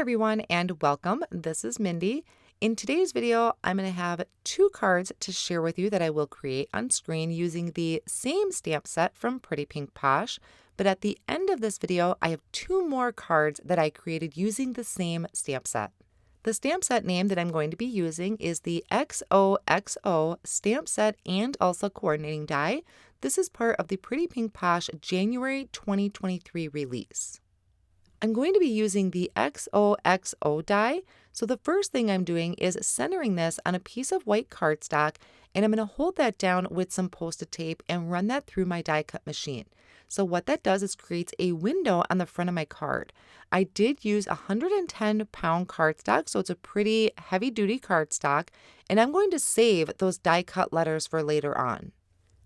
everyone and welcome. This is Mindy. In today's video, I'm going to have two cards to share with you that I will create on screen using the same stamp set from Pretty Pink Posh. But at the end of this video, I have two more cards that I created using the same stamp set. The stamp set name that I'm going to be using is the XOXO Stamp Set and also Coordinating Die. This is part of the Pretty Pink Posh January 2023 release. I'm going to be using the XOXO die. So the first thing I'm doing is centering this on a piece of white cardstock, and I'm going to hold that down with some Post-it tape and run that through my die cut machine. So what that does is creates a window on the front of my card. I did use 110-pound cardstock, so it's a pretty heavy-duty cardstock, and I'm going to save those die cut letters for later on.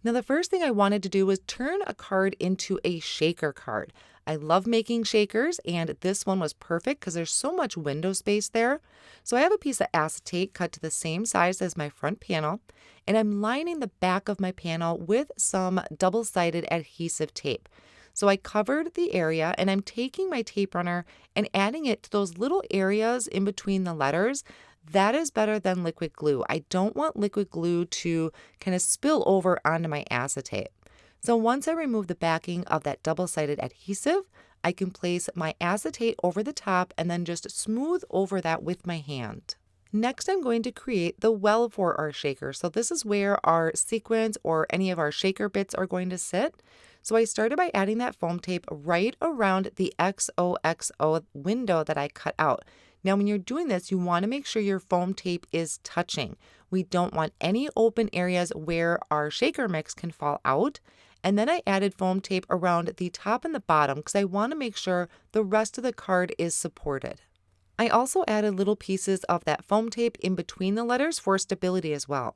Now the first thing I wanted to do was turn a card into a shaker card. I love making shakers, and this one was perfect because there's so much window space there. So I have a piece of acetate cut to the same size as my front panel, and I'm lining the back of my panel with some double-sided adhesive tape. So I covered the area, and I'm taking my tape runner and adding it to those little areas in between the letters. That is better than liquid glue. I don't want liquid glue to kind of spill over onto my acetate. So once I remove the backing of that double-sided adhesive, I can place my acetate over the top and then just smooth over that with my hand. Next, I'm going to create the well for our shaker. So this is where our sequins or any of our shaker bits are going to sit. So I started by adding that foam tape right around the XOXO window that I cut out. Now, when you're doing this, you want to make sure your foam tape is touching. We don't want any open areas where our shaker mix can fall out. And then I added foam tape around the top and the bottom because I want to make sure the rest of the card is supported. I also added little pieces of that foam tape in between the letters for stability as well.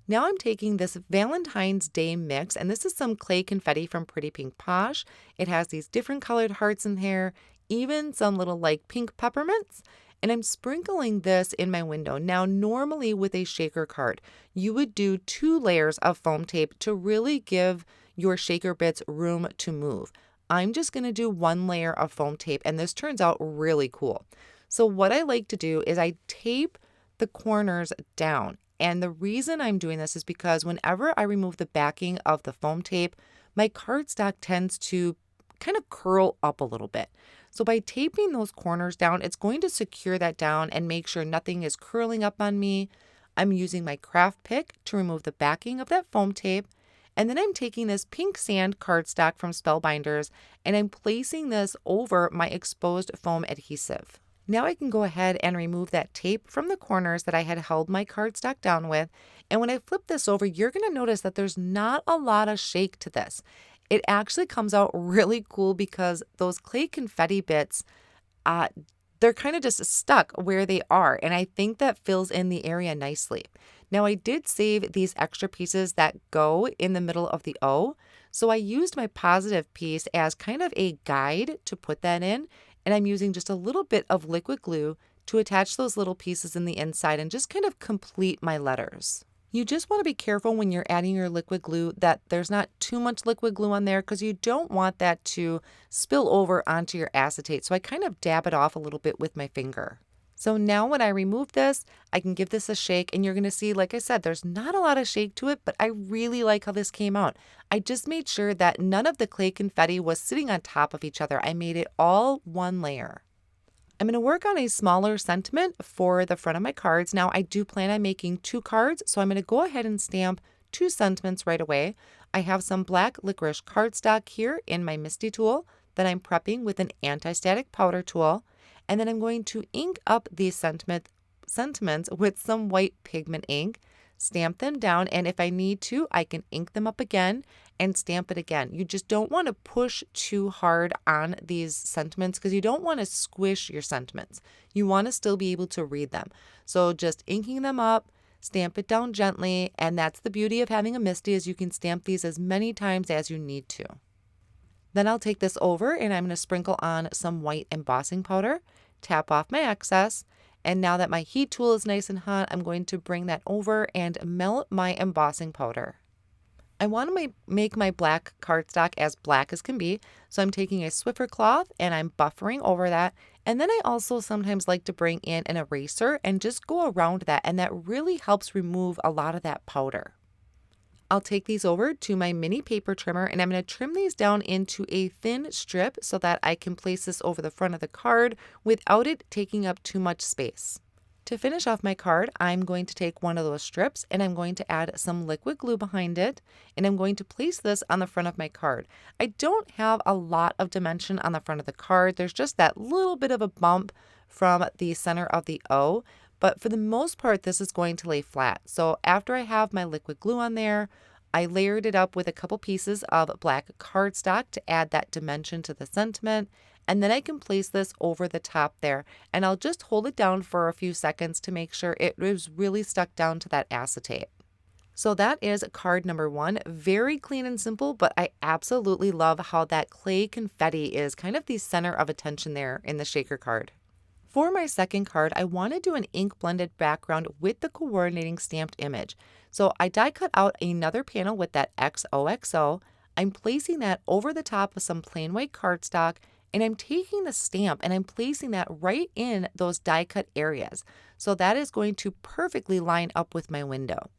Now I'm taking this Valentine's Day mix, and this is some clay confetti from Pretty Pink Posh. It has these different colored hearts in here, even some little like pink peppermints. And I'm sprinkling this in my window. Now, normally with a shaker card, you would do 2 layers of foam tape to really give your shaker bits room to move. I'm just going to do 1 layer of foam tape, and this turns out really cool. So what I like to do is I tape the corners down. And the reason I'm doing this is because whenever I remove the backing of the foam tape, my cardstock tends to kind of curl up a little bit. So by taping those corners down, it's going to secure that down and make sure nothing is curling up on me. I'm using my craft pick to remove the backing of that foam tape. And then I'm taking this pink sand cardstock from Spellbinders and I'm placing this over my exposed foam adhesive. Now I can go ahead and remove that tape from the corners that I had held my cardstock down with. And when I flip this over, you're going to notice that there's not a lot of shake to this. It actually comes out really cool because those clay confetti bits, they're kind of just stuck where they are. And I think that fills in the area nicely. Now I did save these extra pieces that go in the middle of the O. So I used my positive piece as kind of a guide to put that in. And I'm using just a little bit of liquid glue to attach those little pieces in the inside and just kind of complete my letters. You just want to be careful when you're adding your liquid glue that there's not too much liquid glue on there because you don't want that to spill over onto your acetate. So I kind of dab it off a little bit with my finger. So now when I remove this, I can give this a shake and you're going to see, like I said, there's not a lot of shake to it, but I really like how this came out. I just made sure that none of the clay confetti was sitting on top of each other. I made it all 1 layer. I'm going to work on a smaller sentiment for the front of my cards. Now I do plan on making 2 cards, so I'm going to go ahead and stamp 2 sentiments right away. I have some black licorice cardstock here in my Misty tool that I'm prepping with an anti-static powder tool. And then I'm going to ink up these sentiments with some white pigment ink, stamp them down, and if I need to, I can ink them up again and stamp it again. You just don't want to push too hard on these sentiments because you don't want to squish your sentiments. You want to still be able to read them. So just inking them up, stamp it down gently, and that's the beauty of having a Misty is you can stamp these as many times as you need to. Then I'll take this over and I'm going to sprinkle on some white embossing powder, tap off my excess, and now that my heat tool is nice and hot, I'm going to bring that over and melt my embossing powder. I want to make my black cardstock as black as can be, so I'm taking a Swiffer cloth and I'm buffering over that. And then I also sometimes like to bring in an eraser and just go around that, and that really helps remove a lot of that powder. I'll take these over to my mini paper trimmer and I'm going to trim these down into a thin strip so that I can place this over the front of the card without it taking up too much space. To finish off my card, I'm going to take one of those strips and I'm going to add some liquid glue behind it, and I'm going to place this on the front of my card. I don't have a lot of dimension on the front of the card. There's just that little bit of a bump from the center of the O, but for the most part, this is going to lay flat. So after I have my liquid glue on there, I layered it up with a couple pieces of black cardstock to add that dimension to the sentiment. And then I can place this over the top there, and I'll just hold it down for a few seconds to make sure it is really stuck down to that acetate. So that is card number 1. Very clean and simple, but I absolutely love how that clay confetti is kind of the center of attention there in the shaker card. For my second card, I want to do an ink blended background with the coordinating stamped image. So I die cut out another panel with that XOXO. I'm placing that over the top of some plain white cardstock, and I'm taking the stamp and I'm placing that right in those die cut areas. So that is going to perfectly line up with my window.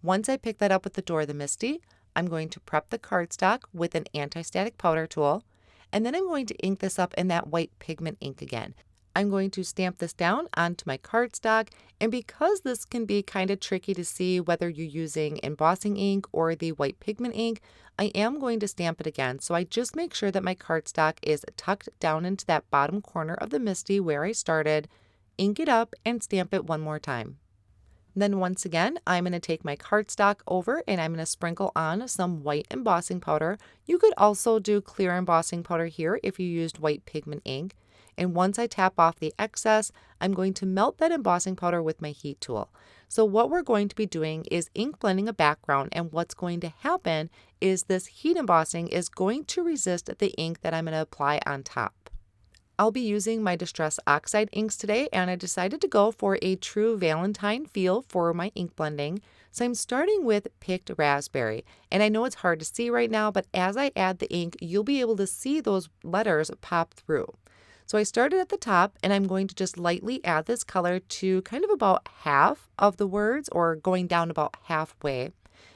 Once I pick that up with the door of the Misty, I'm going to prep the cardstock with an anti-static powder tool, and then I'm going to ink this up in that white pigment ink again. I'm going to stamp this down onto my cardstock, and because this can be kind of tricky to see whether you're using embossing ink or the white pigment ink, I am going to stamp it again. So I just make sure that my cardstock is tucked down into that bottom corner of the Misty where I started, ink it up, and stamp it one more time. Then once again, I'm going to take my cardstock over and I'm going to sprinkle on some white embossing powder. You could also do clear embossing powder here if you used white pigment ink. And once I tap off the excess, I'm going to melt that embossing powder with my heat tool. So what we're going to be doing is ink blending a background, and what's going to happen is this heat embossing is going to resist the ink that I'm going to apply on top. I'll be using my Distress Oxide inks today, and I decided to go for a true Valentine feel for my ink blending. So I'm starting with Picked Raspberry, and I know it's hard to see right now, but as I add the ink, you'll be able to see those letters pop through. So I started at the top, and I'm going to just lightly add this color to kind of about half of the words, or going down about halfway.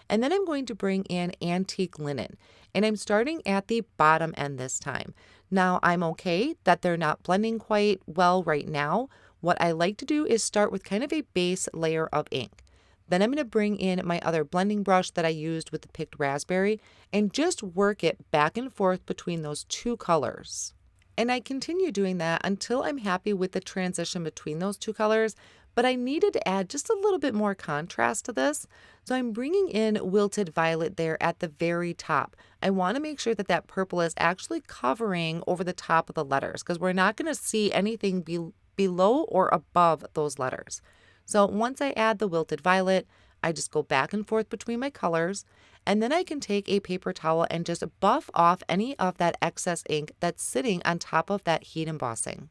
And then I'm going to bring in Antique Linen, and I'm starting at the bottom end this time. Now I'm okay that they're not blending quite well right now. What I like to do is start with kind of a base layer of ink. Then I'm going to bring in my other blending brush that I used with the Picked Raspberry and just work it back and forth between those two colors. And I continue doing that until I'm happy with the transition between those two colors, but I needed to add just a little bit more contrast to this. So I'm bringing in Wilted Violet there at the very top. I want to make sure that that purple is actually covering over the top of the letters, because we're not going to see anything below or above those letters. So once I add the Wilted Violet, I just go back and forth between my colors, and then I can take a paper towel and just buff off any of that excess ink that's sitting on top of that heat embossing.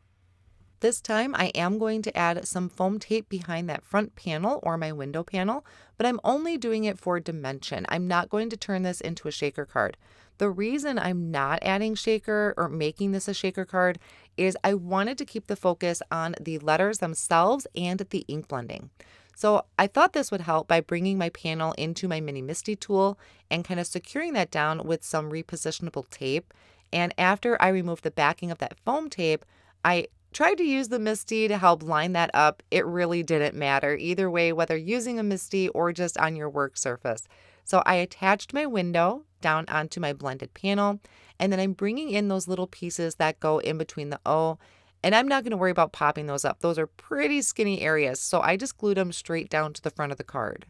This time I am going to add some foam tape behind that front panel or my window panel, but I'm only doing it for dimension. I'm not going to turn this into a shaker card. The reason I'm not adding shaker or making this a shaker card is I wanted to keep the focus on the letters themselves and the ink blending. So I thought this would help by bringing my panel into my mini Misty tool and kind of securing that down with some repositionable tape. And after I removed the backing of that foam tape, I tried to use the Misty to help line that up. It really didn't matter either way, whether using a Misty or just on your work surface. So I attached my window down onto my blended panel, and then I'm bringing in those little pieces that go in between the O. And I'm not going to worry about popping those up. Those are pretty skinny areas, so I just glued them straight down to the front of the card.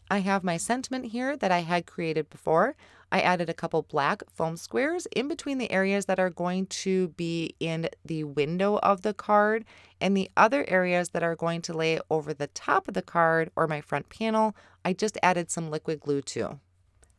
I have my sentiment here that I had created before. I added a couple black foam squares in between the areas that are going to be in the window of the card, and the other areas that are going to lay over the top of the card or my front panel, I just added some liquid glue to.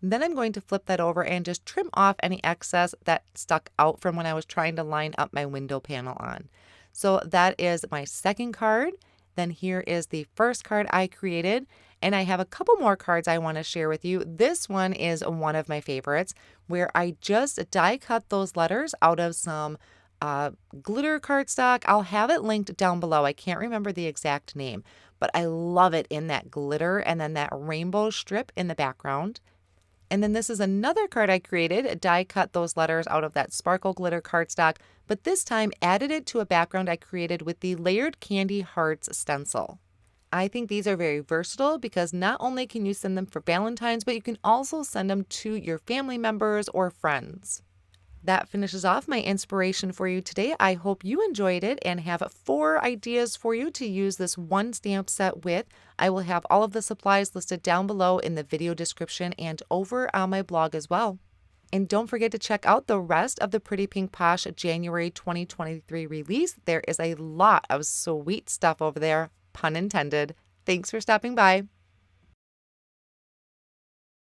Then I'm going to flip that over and just trim off any excess that stuck out from when I was trying to line up my window panel on. So that is my second card. then here is the first card I created. And I have a couple more cards I want to share with you. This one is one of my favorites, where I just die cut those letters out of some glitter cardstock. I'll have it linked down below. I can't remember the exact name, but I love it in that glitter and then that rainbow strip in the background. And then this is another card I created, die cut those letters out of that sparkle glitter cardstock, but this time added it to a background I created with the layered candy hearts stencil. I think these are very versatile because not only can you send them for Valentine's, but you can also send them to your family members or friends. That finishes off my inspiration for you today. I hope you enjoyed it and have 4 ideas for you to use this one stamp set with. I will have all of the supplies listed down below in the video description and over on my blog as well. And don't forget to check out the rest of the Pretty Pink Posh January 2023 release. There is a lot of sweet stuff over there, pun intended. Thanks for stopping by.